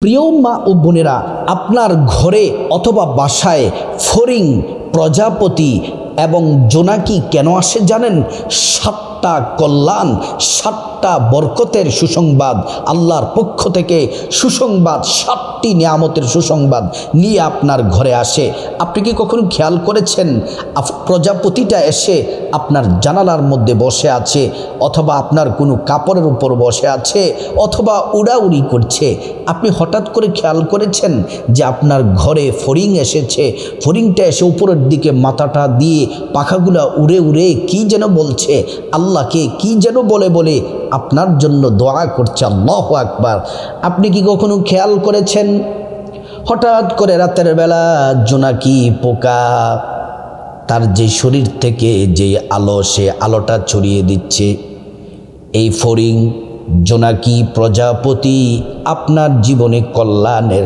প্রিয় মা ও বোনেরা, আপনার ঘরে অথবা বাসায় ফড়িং, প্রজাপতি এবং জোনাকি কেন আসে জানেন? 7টা কল্যাণ, 7টা বরকতের সুসংবাদ, আল্লাহর পক্ষ থেকে সুসংবাদ, 7টি নিয়ামতের সুসংবাদ নিয়ে আপনার ঘরে আসে। আপনি কি কখনো খেয়াল করেছেন প্রজাপতিটা এসে আপনার জানালার মধ্যে বসে আছে, অথবা আপনার কোনো কাপড়ের উপর বসে আছে, অথবা উড়াউড়ি করছে? আপনি হঠাৎ করে খেয়াল করেছেন যে আপনার ঘরে ফড়িং এসেছে? ফড়িংটা এসে উপরের দিকে মাথাটা দিয়ে পাখাগুলা উড়ে উড়ে কি যেন বলছে, আল্লাহকে কি যেন বলে বলে আপনার জন্য দোয়া করছে। আল্লাহু আকবার। আপনি কি কখনো খেয়াল করেছেন হঠাৎ করে রাতের বেলা জোনাকি পোকা তার যে শরীর থেকে যে আলো, সে আলোটা ছড়িয়ে দিচ্ছে? এই ফড়িং, জোনাকি, প্রজাপতি আপনার জীবনে কল্যাণের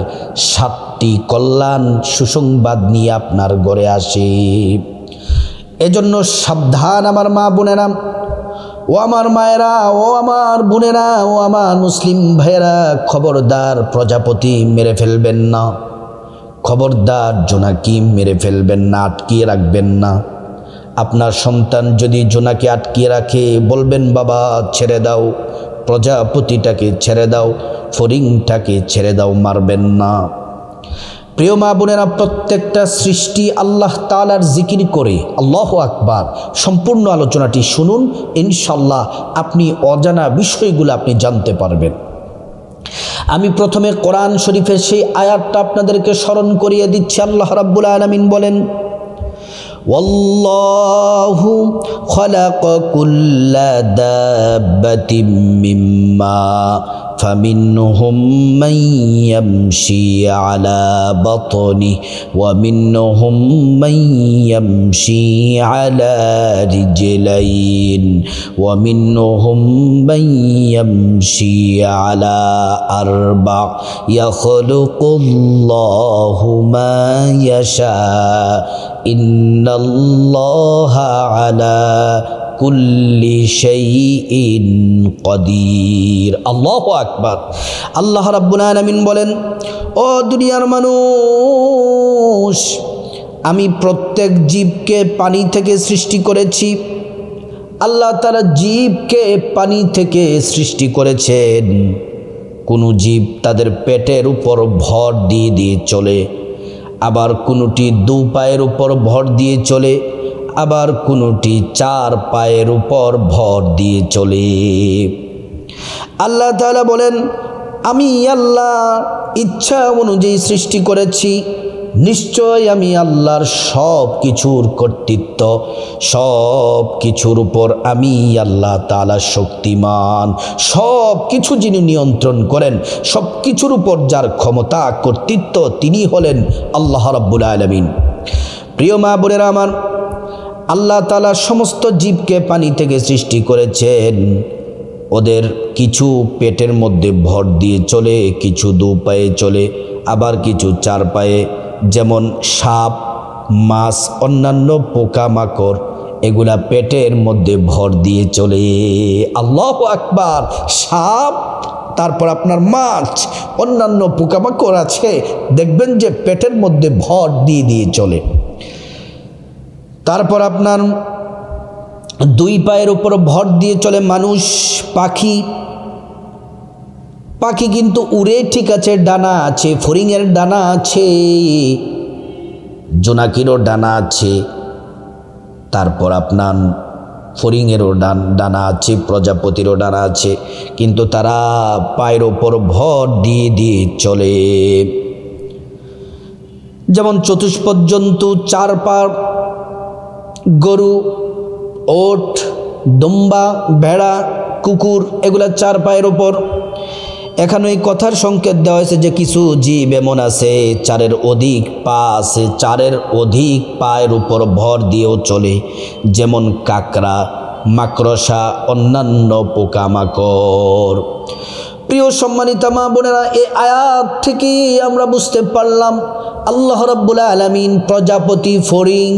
7টি কল্যাণ সুসংবাদ নিয়ে আপনার ঘরে আসে। এজন্য সাবধান আমার মা বোনেরা, ও আমার মায়েরা, ও আমার বোনেরা, ও আমার মুসলিম ভাইয়েরা, খবরদার প্রজাপতি মেরে ফেলবেন না, খবরদার জোনাকি মেরে ফেলবেন না, আটকিয়ে রাখবেন না। আপনার সন্তান যদি জোনাকি আটকিয়ে রাখে, বলবেন বাবা ছেড়ে দাও, প্রজাপতিটাকে ছেড়ে দাও, ফড়িংটাকে ছেড়ে দাও, মারবেন না। প্রিয় মা বোনেরা, প্রত্যেকটা সৃষ্টি আল্লাহ তাআলার জিকির করে। আল্লাহু আকবার। সম্পূর্ণ আলোচনাটি শুনুন, ইনশাল্লাহ আপনি অজানা বিষয়গুলো আপনি জানতে পারবেন। আমি প্রথমে কোরআন শরীফের সেই আয়াতটা আপনাদেরকে স্মরণ করিয়ে দিচ্ছি। আল্লাহ রাব্বুল আলামিন বলেন, ওয়াল্লাহু খালাকা কুল্লা দাব্বাতিন মিম্মা فمنهم من يمشي على بطنه ومنهم من يمشي على رجلين ومنهم من يمشي على 4 يخلق الله ما يشاء إن الله على কুল্লি শাইইন কদির। আল্লাহু আকবার। আল্লাহ রাব্বুল আলামিন বলেন, ও দুনিয়ার মানুষ, আমি প্রত্যেক জীবকে পানি থেকে সৃষ্টি করেছি। আল্লাহ তাআলা জীবকে পানি থেকে সৃষ্টি করেছেন। কোন জীব তাদের পেটের উপর ভর দিয়ে দিয়ে চলে, আবার কোনটি 2 পায়ের উপর ভর দিয়ে চলে, আবার কোনটি 4 পায়ের উপর ভর দিয়ে চলে। আল্লাহ তাআলা বলেন, আমি আল্লাহ ইচ্ছা অনুযায়ী সৃষ্টি করেছি। নিশ্চয় আমি আল্লাহর সব কিছুর কর্তৃত্ব, সব কিছুর উপর আমি আল্লাহ তাআলা শক্তিমান। সব কিছু যিনি নিয়ন্ত্রণ করেন, সব কিছুর উপর যার ক্ষমতা, কর্তৃত্ব, তিনি হলেন আল্লাহ রাব্বুল আলামিন। প্রিয় মা বোনেরা আমার, আল্লাহ তাআলা সমস্ত জীবকে পানি থেকে সৃষ্টি করেছেন। ওদের কিছু পেটের মধ্যে ভর দিয়ে চলে, কিছু 2 পায়ে চলে, আবার কিছু 4 পায়ে। যেমন সাপ, মাছ, অন্যান্য পোকামাকড়, এগুলা পেটের মধ্যে ভর দিয়ে চলে। আল্লাহু আকবার। সাপ, তারপর আপনার মাছ, অন্যান্য পোকামাকড় আছে, দেখবেন যে পেটের মধ্যে ভর দিয়ে দিয়ে চলে। তারপর আপনার 2 পায়ের উপর ভর দিয়ে চলে মানুষ, পাখি। পাখি কিন্তু উড়ে ঠিক আছে, ডানা আছে, ফড়িংয়ের ডানা আছে, জোনাকিরও ডানা আছে, তারপর আপনার ফড়িংয়েরও ডানা আছে, প্রজাপতিরও ডানা আছে, কিন্তু তারা পায়ের উপর ভর দিয়ে দিয়ে চলে। যেমন চতুষ্পদ জন্তু, 4 পা, গরু, ওট, দুম্বা, ভেড়া, কুকুর, এগুলা 4 পায়ের উপর। এখানে এই কথার সংকেত দেওয়া হয়েছে যে কিছু জীব এমন আছে 4-এর অধিক পা আছে, 4-এর অধিক পায়ের উপর ভর দিয়েও চলে। যেমন কাকড়া, মাকড়সা, অন্যান্য পোকামাকড়। প্রিয় সম্মানিতা মা বোনেরা, এই আয়াত থেকে আমরা বুঝতে পারলাম আল্লাহ রাব্বুল আলামিন প্রজাপতি, ফড়িং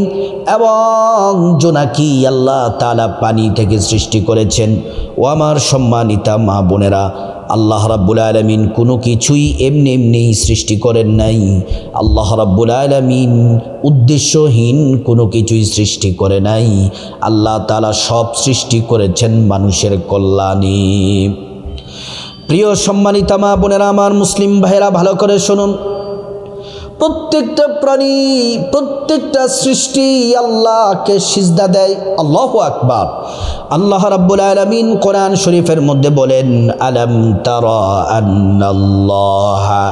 এবং জোনাকি আল্লাহ তাআলা পানি থেকে সৃষ্টি করেছেন। ও আমার সম্মানিতা মা বোনেরা, আল্লাহ রাব্বুল আলামিন কোনো কিছুই এমনি এমনি সৃষ্টি করেন নাই। আল্লাহ রাব্বুল আলামিন উদ্দেশ্যহীন কোনো কিছুই সৃষ্টি করে নাই। আল্লাহ তাআলা সব সৃষ্টি করেছেন মানুষের কল্যাণে। প্রিয় সম্মানিতা মা বোনেরা, আমার মুসলিম ভাইয়েরা ভালো করে শুনুন, প্রত্যেকটা প্রাণী, প্রত্যেকটা সৃষ্টি আল্লাহকে সিজদা দেয়। আল্লাহু আকবার। আল্লাহ রাব্বুল আলামিন কোরআন শরীফের মধ্যে বলেন, আলাম তারা আন্নাল্লাহা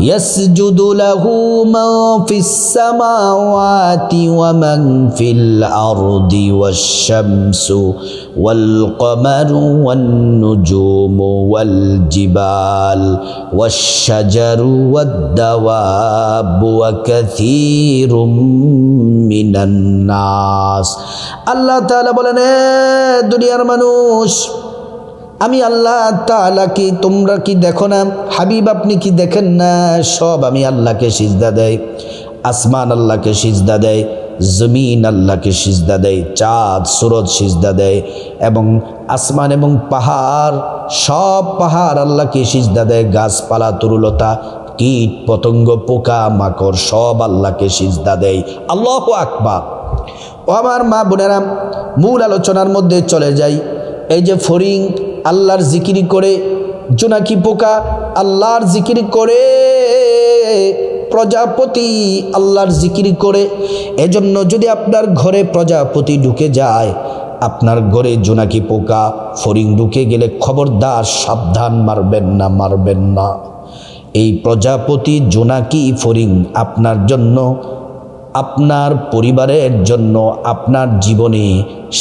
ইয়াসজুদু লাহু মান ফিস সামাওয়াতি ওয়া মান ফিল আরদি ওয়াশ শামসু ওয়াল কমারু ওয়ান নুজুমু ওয়াল জিবাল ওয়াশ শাজারু ওয়াদ দাওয়াব ওয়া কাসীরুম মিনান নাস। আল্লাহ তাআলা বলেন, দুনিয়ার মানুষ, আমি আল্লাহ তাআলা কি তোমরা কি দেখো না? হাবিব আপনি কি দেখেন না? সব আমি আল্লাহকে সিজদা দেয়। আসমান আল্লাহকে সিজদা দেয়, জমিন আল্লাহকে সিজদা দেয়, চাঁদ সূরজ সিজদা দেয়, এবং আসমান এবং পাহাড়, সব পাহাড় আল্লাহকে সিজদা দেয়। গাছপালা, তরুলতা, কীট পতঙ্গ, পোকা মাকড় সব আল্লাহকে সিজদা দেয়। আল্লাহু আকবার। ও আমার মা বোনেরা, মূল আলোচনার মধ্যে চলে যাই। এই যে ফড়িং আল্লাহর জিকির করে, জোনাকি পোকা আল্লাহর জিকির করে, প্রজাপতি আল্লাহর জিকির করে। এজন্য যদি আপনার ঘরে প্রজাপতি ঢুকে যায়, আপনার ঘরে জোনাকি পোকা, ফড়িং ঢুকে গেলে খবরদার, সাবধান, মারবেন না, মারবেন না। এই প্রজাপতি, জোনাকি, ফড়িং আপনার জন্য, আপনার পরিবারের জন্য, আপনার জীবনে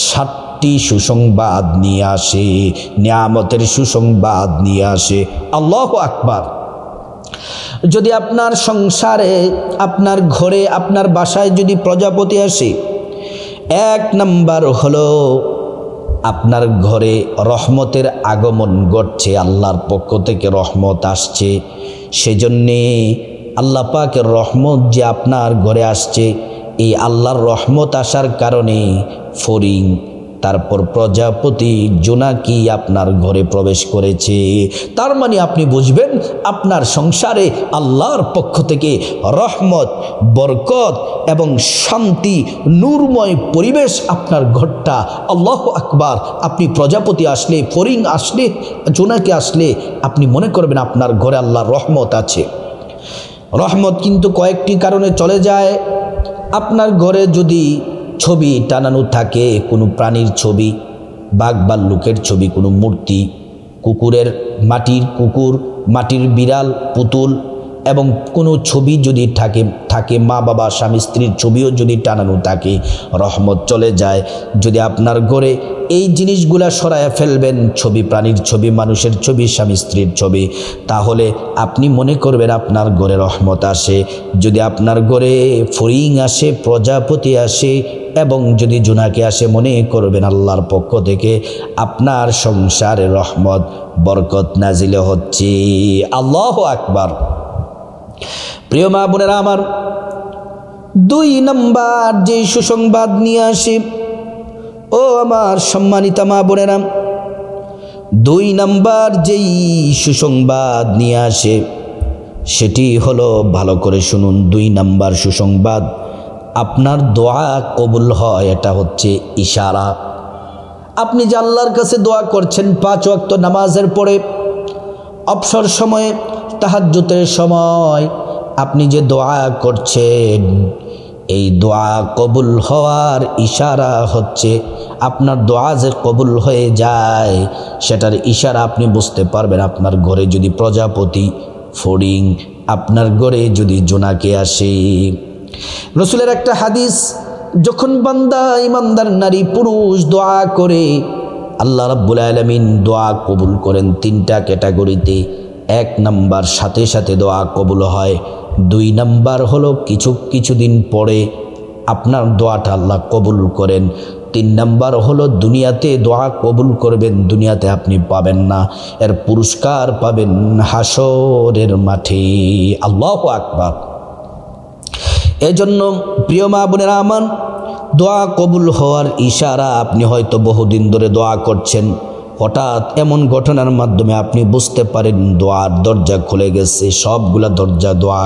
7টি সুসংবাদ নিয়ে আসে, নিয়ামতের সুসংবাদ নিয়ে আসে। আল্লাহু আকবার। যদি আপনার সংসারে, আপনার ঘরে, আপনার বাসায় যদি প্রজাপতি আসে, 1 নাম্বার হলো আপনার ঘরে রহমতের আগমন ঘটছে, আল্লাহর পক্ষ থেকে রহমত আসছে। সেজন্যে আল্লাহ পাকের রহমত যে আপনার ঘরে আসছে, এই আল্লাহর রহমত আসার কারণে ফড়িং, তারপর প্রজাপতি, জোনাকি আপনার ঘরে প্রবেশ করেছে। তার মানে আপনি বুঝবেন আপনার সংসারে আল্লাহর পক্ষ থেকে রহমত, বরকত এবং শান্তি, নূরময় পরিবেশ আপনার ঘরটা। আল্লাহু আকবার। আপনি প্রজাপতি আসলে, ফড়িং আসলে, জোনাকি আসলে আপনি মনে করবেন আপনার ঘরে আল্লাহর রহমত আছে। রহমত কিন্তু কয়েকটি কারণে চলে যায়। আপনার ঘরে যদি ছবি টানানো থাকে, কোনো প্রাণীর ছবি, বাঘ ভাল্লুকের ছবি, কোনো মূর্তি, কুকুরের, মাটির কুকুর, মাটির বিড়াল, পুতুল এবং কোনো ছবি যদি থাকে মা বাবা, স্বামী স্ত্রীর ছবিও যদি টানানো থাকে, রহমত চলে যায়। যদি আপনার ঘরে এই জিনিসগুলা সরায়া ফেলবেন, ছবি, প্রাণীর ছবি, মানুষের ছবি, স্বামী স্ত্রীর ছবি, তাহলে আপনি মনে করবেন আপনার ঘরে রহমত আসে। যদি আপনার ঘরে ফড়িং আসে, প্রজাপতি আসে এবং যদি জোনাকি আসে, মনে করবেন আল্লাহর পক্ষ থেকে আপনার সংসারে রহমত, বরকত নাজিল হচ্ছে। আল্লাহু আকবার। প্রিয় মা বোনেরা আমার, 2 নাম্বার যে সুসংবাদ নিয়ে আসে, ও আমার সম্মানিতা মা বোনেরা, 2 নাম্বার যেই সুসংবাদ নিয়ে আসে সেটি হলো, ভালো করে শুনুন, 2 নাম্বার সুসংবাদ, আপনার দোয়া কবুল হয়। এটা হচ্ছে ইশারা। আপনি যে আল্লাহর কাছে দোয়া করছেন 5 ওয়াক্ত নামাজের পরে, অবসর সময়ে, তাহাজ্জুদের সময় আপনি যে দোয়া করছেন, এই দোয়া কবুল হওয়ার ইশারা হচ্ছে, আপনার দোয়া যে কবুল হয়ে যায় সেটার ইশারা আপনি বুঝতে পারবেন। আপনার ঘরে যদি প্রজাপতি, ফড়িং, আপনার ঘরে যদি জোনাকি আসে। রসুলের একটা হাদিস, যখন বান্দা, ইমানদার নারী পুরুষ দোয়া করে, আল্লাহ রাব্বুল আলামিন দোয়া কবুল করেন 3টা ক্যাটাগরিতে। 1 নাম্বার, সাথে সাথে দোয়া কবুল হয়। 2 নাম্বার হলো কিছুদিন পরে আপনার দোয়াটা আল্লাহ কবুল করেন। 3 নাম্বার হলো দুনিয়াতে দোয়া কবুল করবেন, দুনিয়াতে আপনি পাবেন না, এর পুরস্কার পাবেন হাসরের মাঠে। আল্লাহু আকবার। এজন্য প্রিয় মা বোনেরা আমার, দোয়া কবুল হওয়ার ইশারা, আপনি হয়তো বহুদিন ধরে দোয়া করছেন, হঠাৎ এমন ঘটনার মাধ্যমে আপনি বুঝতে পারেন দোয়ার দরজা খুলে গেছে, সবগুলা দরজা দোয়া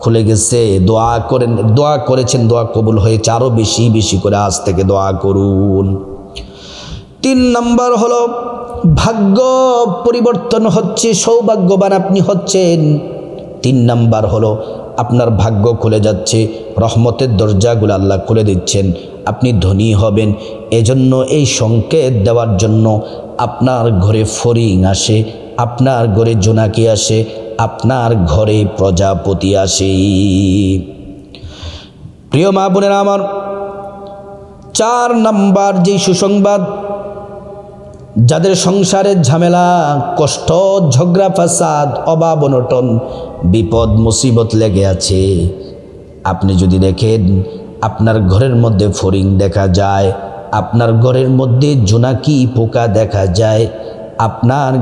খুলে গেছে। দোয়া করেছেন, দোয়া কবুল হয়েছে, আরও বেশি বেশি করে আজ থেকে দোয়া করুন। 3 নাম্বার হলো ভাগ্য পরিবর্তন হচ্ছে, সৌভাগ্যবান আপনি হচ্ছেন। 3 নাম্বার হলো আপনার ভাগ্য খুলে যাচ্ছে, রহমতের দরজাগুলো আল্লাহ খুলে দিচ্ছেন, আপনি ধনী হবেন। এজন্য এই সংকেত দেওয়ার জন্য আপনার ঘরে ফড়িং আসে, আপনার ঘরে জোনাকি আসে, আপনার ঘরে প্রজাপতি আসে। প্রিয় মা বোনেরা আমার, 4 নাম্বার যে সুসংবাদ, যাদের সংসারে ঝামেলা, কষ্ট, ঝগড়া ফাসাদ, অভাব অনটন, বিপদ মুসিবত লেগে আছে, আপনি যদি দেখেন আপনার ঘরের মধ্যে ফড়িং দেখা যায়, আপনার ঘরের মধ্যে জোনাকি পোকা দেখা যায়, আপনার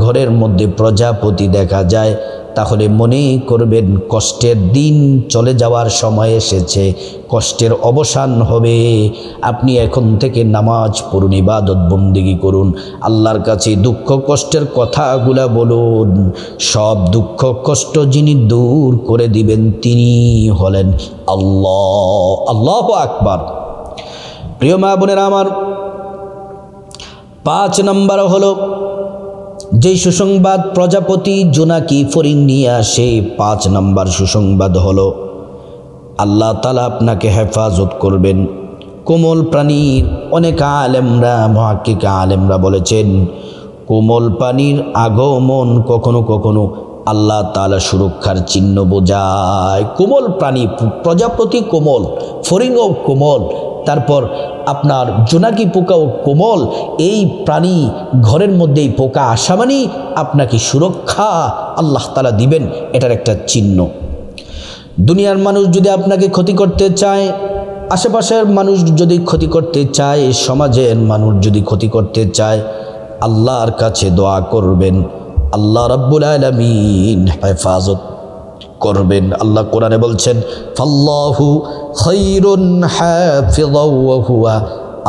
ঘরের মধ্যে প্রজাপতি দেখা যায়, তাহলে মনে করবেন কষ্টের দিন চলে যাওয়ার সময় এসেছে, কষ্টের অবসান হবে। আপনি এখন থেকে নামাজ পড়ুন, ইবাদত বন্দেগী করুন, আল্লাহর কাছে দুঃখ কষ্টের কথাগুলা বলুন। সব দুঃখ কষ্ট যিনি দূর করে দিবেন তিনি হলেন আল্লাহ। আল্লাহু আকবার। প্রিয় মা বোনেরা আমার, 5 নাম্বার হলো যেই সুসংবাদ প্রজাপতি জোনাকি ফড়িং নিয়ে আসে, 5 নাম্বার সুসংবাদ হলো আল্লাহ তাআলা আপনাকে হেফাজত করবেন। কোমল প্রাণীর অনেক আলেমরা, মুহাক্কিক আলেমরা বলেছেন, কোমল প্রাণীর আগমন কখনো কখনো আল্লাহ তাআলা সুরক্ষার চিহ্ন বোঝায়। কোমল প্রাণী, প্রজাপতি কোমল, ফড়িংও কোমল, তারপর আপনার জোনাকি পোকাও কোমল। এই প্রাণী ঘরের মধ্যেই পোকা আসা মানে আপনাকে সুরক্ষা আল্লাহ তাআলা দিবেন, এটার একটা চিহ্ন। দুনিয়ার মানুষ যদি আপনাকে ক্ষতি করতে চায়, আশেপাশের মানুষ যদি ক্ষতি করতে চায়, সমাজের মানুষ যদি ক্ষতি করতে চায়, আল্লাহর কাছে দোয়া করবেন, আল্লাহ রাব্বুল আলামিন হেফাজত করবেন। আল্লাহ কোরআনে বলছেন, ফাল্লাহু খায়রুন হাফিযাও ওয়া হুয়া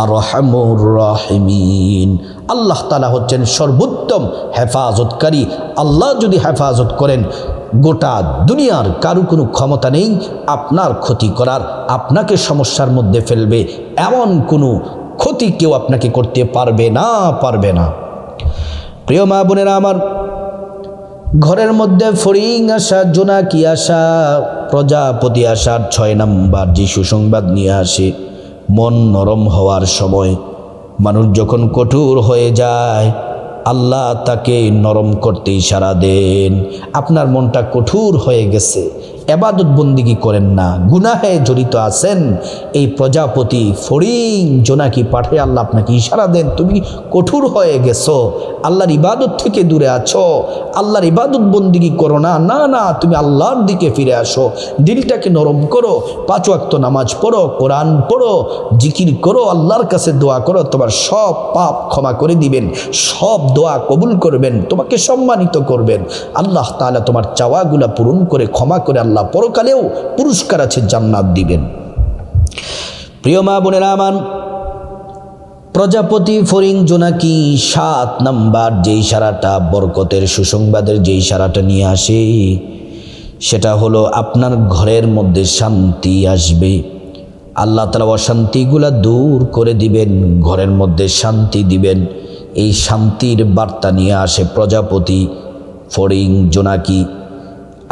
আরহামুর রাহিমিন। আল্লাহ তাআলা হচ্ছেন সর্বোত্তম হেফাজতকারী। আল্লাহ যদি হেফাজত করেন, গোটা দুনিয়ার কারো কোনো ক্ষমতা নেই আপনার ক্ষতি করার, আপনাকে সমস্যার মধ্যে ফেলবে, এমন কোনো ক্ষতি কেউ আপনাকে করতে পারবে না। প্রিয় মা বোনেরা আমার, ঘরের মধ্যে ফড়িং আসা, জোনাকি আসা, প্রজাপতি আসার 6 নাম্বার যে সুসংবাদ নিয়ে আসে, মন নরম হওয়ার সময়। মানুষ যখন কঠোর হয়ে যায়, আল্লাহ তাকে নরম করতে ইশারা দেন। আপনার মনটা কঠোর হয়ে গেছে, ইবাদত বন্দেগী করেন না, গুনাহে জড়িত আছেন, এই প্রজাপতি ফড়িং জোনাকি পাঠিয়ে আল্লাহ আপনাকে ইশারা দেন, তুমি কঠোর হয়ে গেছো, আল্লাহর ইবাদত থেকে দূরে আছো, আল্লাহর ইবাদত বন্দেগী করো না, না তুমি আল্লাহর দিকে ফিরে আসো, দিলটাকে নরম করো, 5 ওয়াক্ত নামাজ পড়ো, কোরআন পড়ো, জিকির করো, আল্লাহর কাছে দোয়া করো, তোমার সব পাপ ক্ষমা করে দিবেন, সব দোয়া কবুল করবেন, তোমাকে সম্মানিত করবেন। আল্লাহ তাআলা তোমার চাওয়াগুলা পূরণ করে ক্ষমা করে আল্লাহ পরকালেও পুরস্কার আছে, জান্নাত দিবেন। প্রিয় মা বোনেরা আমার, প্রজাপতি ফড়িং জোনাকি 7 নাম্বার যে ইশারাটা, বরকতের সুসংবাদের যে ইশারাটা নিয়ে আসে, সেটা হলো আপনার ঘরের মধ্যে শান্তি আসবে। আল্লাহ তাআলা অশান্তিগুলা দূর করে দিবেন, ঘরের মধ্যে শান্তি দিবেন। এই শান্তির বার্তা নিয়ে আসে প্রজাপতি ফড়িং জোনাকি।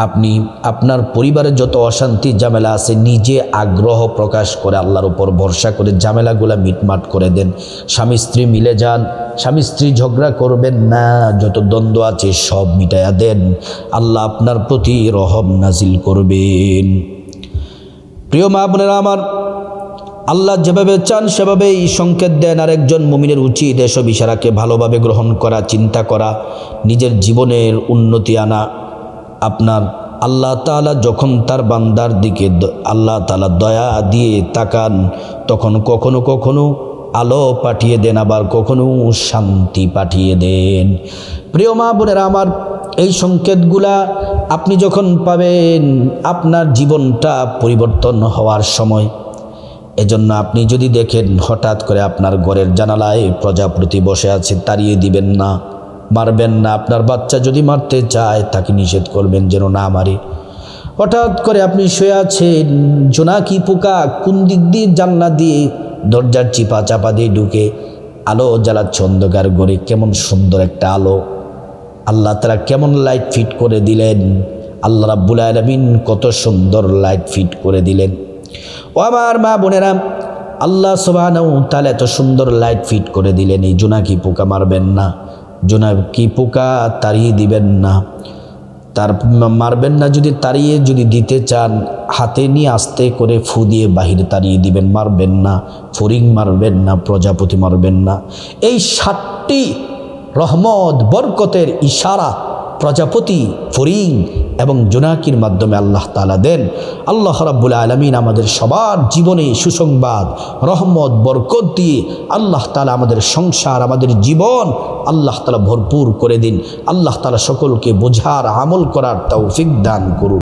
আপনি আপনার পরিবারের যত অশান্তি ঝামেলা আছে, নিজে আগ্রহ প্রকাশ করে আল্লাহর উপর ভরসা করে ঝামেলাগুলা মিটমাট করে দেন। স্বামী স্ত্রী মিলে যান, স্বামী স্ত্রী ঝগড়া করবেন না, যত দ্বন্দ্ব আছে সব মিটাইয়া দেন, আল্লাহ আপনার প্রতি রহম নাজিল করবেন। প্রিয় মা বোনেরা আমার, আল্লাহ যেভাবে চান সেভাবেই সংকেত দেন। আর একজন মুমিনের উচিত এসব ইশারাকে ভালোভাবে গ্রহণ করা, চিন্তা করা, নিজের জীবনের উন্নতি আনা, আপনার আল্লাহ তাআলা যখন তার বান্দার দিকে আল্লাহ তাআলা দয়া দিয়ে তাকান, তখন কখনো কখনো আলো পাঠিয়ে দেন, আবার কখনো শান্তি পাঠিয়ে দেন। প্রিয় মা বোনেরা আমার, এই সংকেতগুলা আপনি যখন পাবেন আপনার জীবনটা পরিবর্তন হওয়ার সময়। এজন্য আপনি যদি দেখেন হঠাৎ করে আপনার ঘরের জানালায় প্রজাপতি বসে আছে, তাড়িয়ে দিবেন না, মারবেন না। আপনার বাচ্চা যদি মারতে চায় তাকে নিষেধ করবেন যেন না মারে। হঠাৎ করে আপনি শুয়ে আছেন, জোনাকি পোকা কোন দিক দিয়ে জানলা দিয়ে দরজার চিপা চাপা দিয়ে ঢুকে আলো জ্বালাচ্ছে অন্ধকার ঘরে। কেমন সুন্দর একটা আলো আল্লাহ তাআলা কেমন লাইট ফিট করে দিলেন। আল্লাহ রাব্বুল আলামিন কত সুন্দর লাইট ফিট করে দিলেন। ও আমার মা বোনেরা, আল্লাহ সুবহানাহু ওয়া তাআলা এত সুন্দর লাইট ফিট করে দিলেন, এই জোনাকি পোকা মারবেন না, জোনাকি পোকা তাড়িয়ে দিবেন না, তার মারবেন না। যদি তাড়িয়ে যদি দিতে চান, হাতে নিয়ে আস্তে করে ফু দিয়ে বাহিরে তাড়িয়ে দিবেন, মারবেন না। ফড়িং মারবেন না, প্রজাপতি মারবেন না। এই 7টি রহমত বরকতের ইশারা প্রজাপতি, ফড়িং এবং জোনাকির মাধ্যমে আল্লাহ তাআলা দেন। আল্লাহ রাব্বুল আলামিন আমাদের সবার জীবনে সুসংবাদ, রহমত, বরকত দিয়ে আল্লাহ তাআলা আমাদের সংসার, আমাদের জীবন আল্লাহ তাআলা ভরপুর করে দিন। আল্লাহ তাআলা সকলকে বোঝার, আমল করার তৌফিক দান করুন।